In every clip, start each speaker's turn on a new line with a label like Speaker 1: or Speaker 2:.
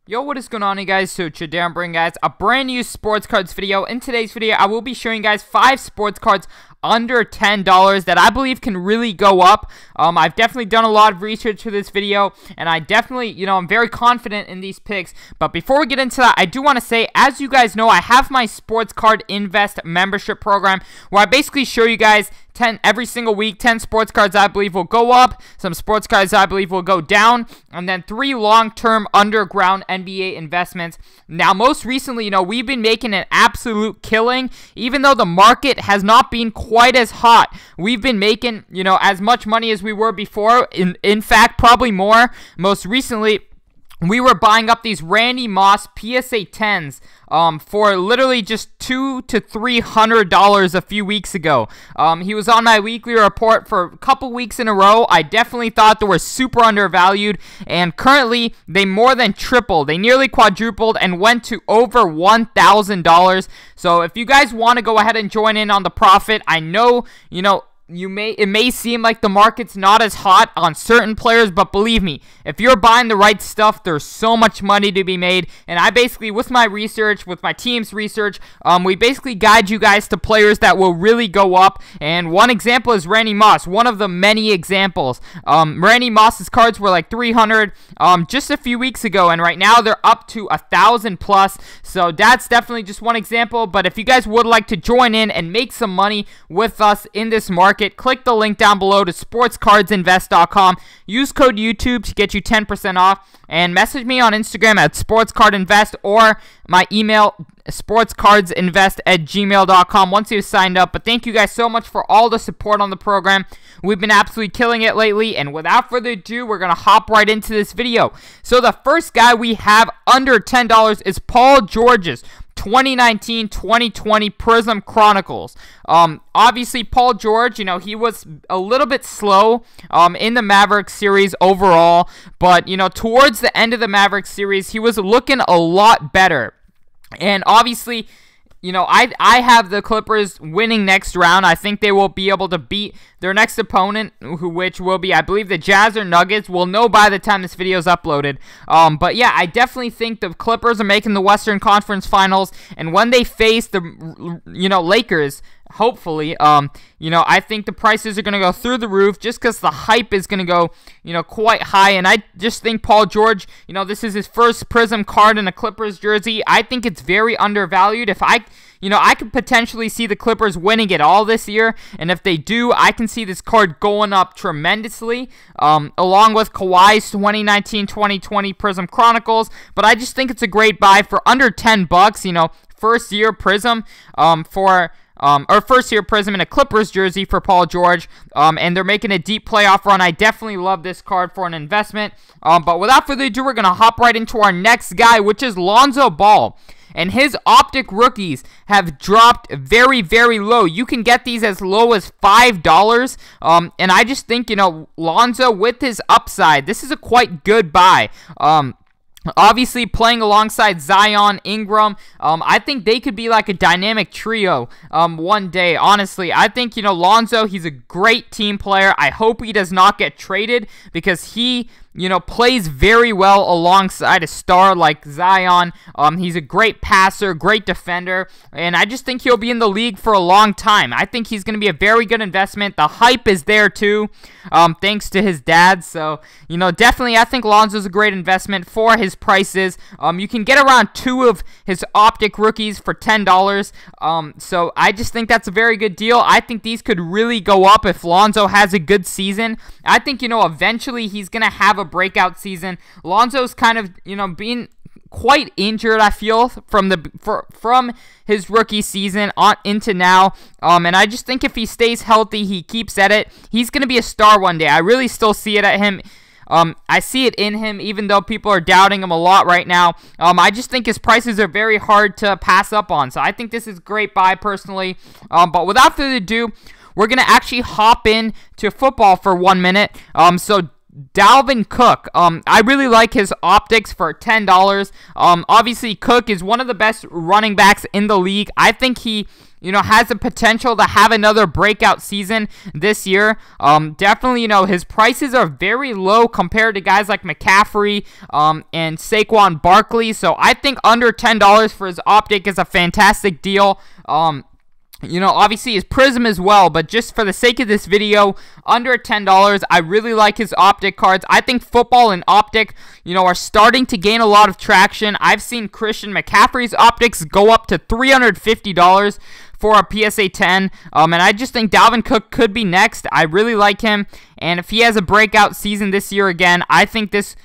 Speaker 1: Yo, what is going on, you guys? So today I'm bringing guys a brand new sports cards video. In today's video, I will be showing you guys 5 sports cards under $10 that I believe can really go up. I've definitely done a lot of research for this video, and I definitely, I'm very confident in these picks. But before we get into that, I do want to say, as you guys know, I have my Sports Card Invest membership program where I basically show you guys 10 every single week, 10 sports cards I believe will go up, some sports cards I believe will go down, and then 3 long-term underground NBA investments. Now, most recently, we've been making an absolute killing, even though the market has not been quite as hot. We've been making, as much money as we were before. In fact, probably more. Most recently, we were buying up these Randy Moss PSA 10s for literally just $200 to $300 a few weeks ago. He was on my weekly report for a couple weeks in a row. I definitely thought they were super undervalued, and currently they more than tripled. They nearly quadrupled and went to over $1,000. So if you guys want to go ahead and join in on the profit, I know, it may seem like the market's not as hot on certain players, but believe me, if you're buying the right stuff, there's so much money to be made. And I basically, with my research, with my team's research, we basically guide you guys to players that will really go up. And one example is Randy Moss, one of the many examples. Randy Moss's cards were like 300 just a few weeks ago, and right now they're up to 1,000 plus. So that's definitely just one example. But if you guys would like to join in and make some money with us in this market, click the link down below to sportscardsinvest.com. Use code YouTube to get you 10% off, and message me on Instagram at sportscardinvest or my email sportscardsinvest@gmail.com once you've signed up. But thank you guys so much for all the support on the program. We've been absolutely killing it lately, and without further ado, we're going to hop right into this video. So the first guy we have under $10 is Paul George's 2019-2020 Prism Chronicles. Obviously, Paul George, he was a little bit slow in the Mavericks series overall, but, towards the end of the Mavericks series, he was looking a lot better. And obviously, I have the Clippers winning next round. I think they will be able to beat their next opponent, which will be, I believe, the Jazz or Nuggets. We'll know by the time this video is uploaded. But yeah, I definitely think the Clippers are making the Western Conference Finals, and when they face the, Lakers, hopefully, I think the prices are going to go through the roof just because the hype is going to go, quite high. And I just think Paul George, this is his first Prism card in a Clippers jersey. I think it's very undervalued. If I could potentially see the Clippers winning it all this year, and if they do, I can see this card going up tremendously, along with Kawhi's 2019-2020 Prism Chronicles. But I just think it's a great buy for under $10, first year Prism, or first-year Prism in a Clippers jersey for Paul George, and they're making a deep playoff run. I definitely love this card for an investment. But without further ado, we're going to hop right into our next guy, which is Lonzo Ball. And his Optic rookies have dropped very, very low. You can get these as low as $5. And I just think, Lonzo, with his upside, this is a quite good buy. Obviously, playing alongside Zion, Ingram, I think they could be like a dynamic trio one day. Honestly, I think, Lonzo, he's a great team player. I hope he does not get traded because he, plays very well alongside a star like Zion. He's a great passer, great defender, and I just think he'll be in the league for a long time. I think he's going to be a very good investment. The hype is there too, thanks to his dad. So, definitely I think Lonzo's a great investment for his prices. You can get around 2 of his Optic rookies for $10. So I just think that's a very good deal. I think these could really go up if Lonzo has a good season. I think, eventually he's going to have a breakout season. Lonzo's kind of, being quite injured, I feel, from his rookie season on into now. And I just think if he stays healthy, he keeps at it, he's going to be a star one day. I really still see it at him. I see it in him, even though people are doubting him a lot right now. I just think his prices are very hard to pass up on. So I think this is a great buy personally. But without further ado, we're going to actually hop in to football for 1 minute. So Dalvin Cook. I really like his optics for $10. Obviously, Cook is one of the best running backs in the league. I think he has the potential to have another breakout season this year. Definitely, his prices are very low compared to guys like McCaffrey and Saquon Barkley. So I think under $10 for his optic is a fantastic deal. Obviously his prism as well, but just for the sake of this video, under $10, I really like his optic cards. I think football and optic, are starting to gain a lot of traction. I've seen Christian McCaffrey's optics go up to $350 for a PSA 10, and I just think Dalvin Cook could be next. I really like him, and if he has a breakout season this year again, I think this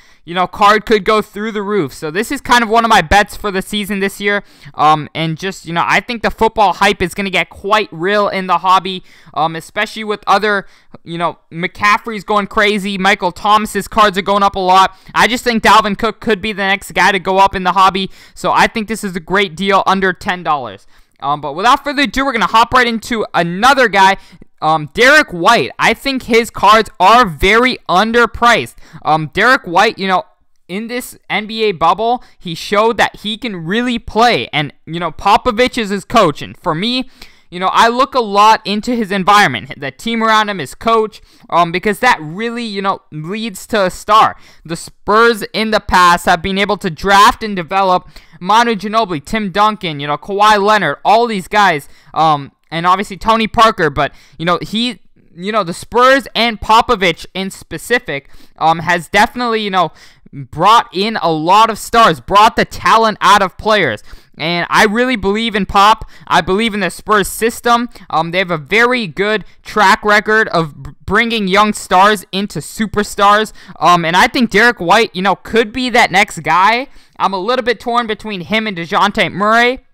Speaker 1: card could go through the roof. So this is kind of one of my bets for the season this year. And just, I think the football hype is going to get quite real in the hobby, especially with other, McCaffrey's going crazy. Michael Thomas's cards are going up a lot. I just think Dalvin Cook could be the next guy to go up in the hobby. So I think this is a great deal under $10. But without further ado, we're going to hop right into another guy. Derrick White, I think his cards are very underpriced. Derrick White, in this NBA bubble, he showed that he can really play. And, Popovich is his coach. And for me, I look a lot into his environment, the team around him, his coach, because that really, leads to a star. The Spurs in the past have been able to draft and develop Manu Ginobili, Tim Duncan, Kawhi Leonard, all these guys, and obviously Tony Parker, but, the Spurs and Popovich in specific has definitely, brought in a lot of stars, brought the talent out of players. And I really believe in Pop. I believe in the Spurs system. They have a very good track record of bringing young stars into superstars. And I think Derrick White, could be that next guy. I'm a little bit torn between him and DeJounte Murray.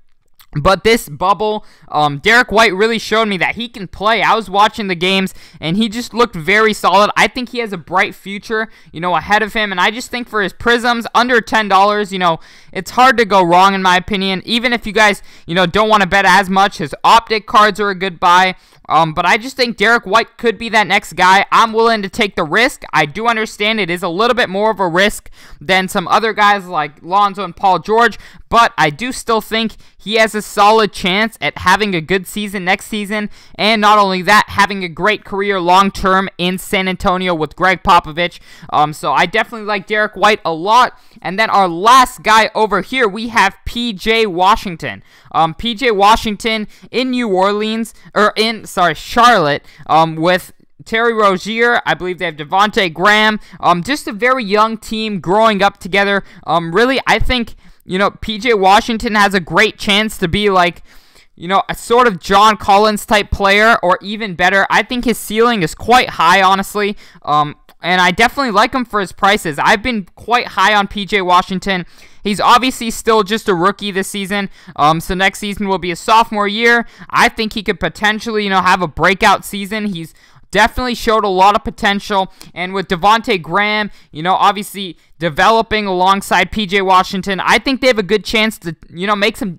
Speaker 1: But this bubble, Derrick White really showed me that he can play. I was watching the games, and he just looked very solid. I think he has a bright future, ahead of him. And I just think for his prisms, under $10, it's hard to go wrong in my opinion. Even if you guys, don't want to bet as much, his optic cards are a good buy. But I just think Derrick White could be that next guy. I'm willing to take the risk. I do understand it is a little bit more of a risk than some other guys like Lonzo and Paul George, but I do still think he has a solid chance at having a good season next season, and not only that, having a great career long-term in San Antonio with Greg Popovich. So I definitely like Derrick White a lot. And then our last guy over here, we have P.J. Washington. P.J. Washington in New Orleans, or in, Charlotte, with Terry Rozier. I believe they have Devontae Graham. Just a very young team growing up together. Really, I think, P.J. Washington has a great chance to be like, a sort of John Collins type player, or even better. I think his ceiling is quite high, honestly. And I definitely like him for his prices. I've been quite high on P.J. Washington. He's obviously still just a rookie this season, so next season will be a sophomore year. I think he could potentially, have a breakout season. He's definitely showed a lot of potential, and with Devontae Graham, obviously developing alongside P.J. Washington, I think they have a good chance to,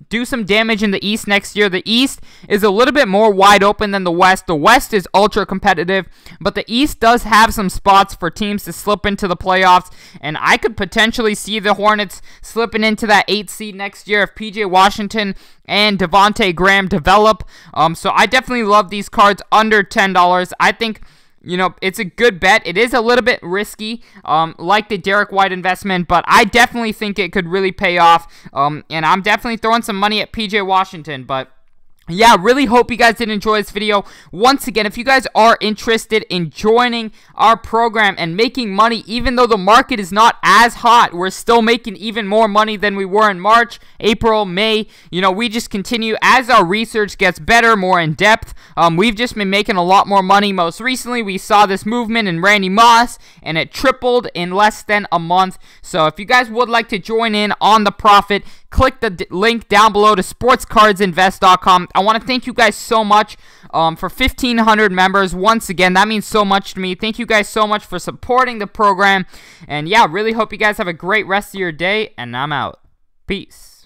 Speaker 1: do some damage in the East next year. The East is a little bit more wide open than the West. The West is ultra competitive, but the East does have some spots for teams to slip into the playoffs, and I could potentially see the Hornets slipping into that 8th seed next year if P.J. Washington and Devontae Graham develop. So I definitely love these cards under $10. I think, it's a good bet. It is a little bit risky, like the Derrick White investment, but I definitely think it could really pay off. And I'm definitely throwing some money at P.J. Washington, but yeah, really hope you guys did enjoy this video. Once again, if you guys are interested in joining our program and making money, even though the market is not as hot, we're still making even more money than we were in March, April, May. We just continue as our research gets better, more in depth. We've just been making a lot more money. Most recently, we saw this movement in Randy Moss, and it tripled in less than a month. So if you guys would like to join in on the profit, click the link down below to sportscardsinvest.com. I want to thank you guys so much for 1,500 members. Once again, that means so much to me. Thank you guys so much for supporting the program. And yeah, really hope you guys have a great rest of your day. And I'm out. Peace.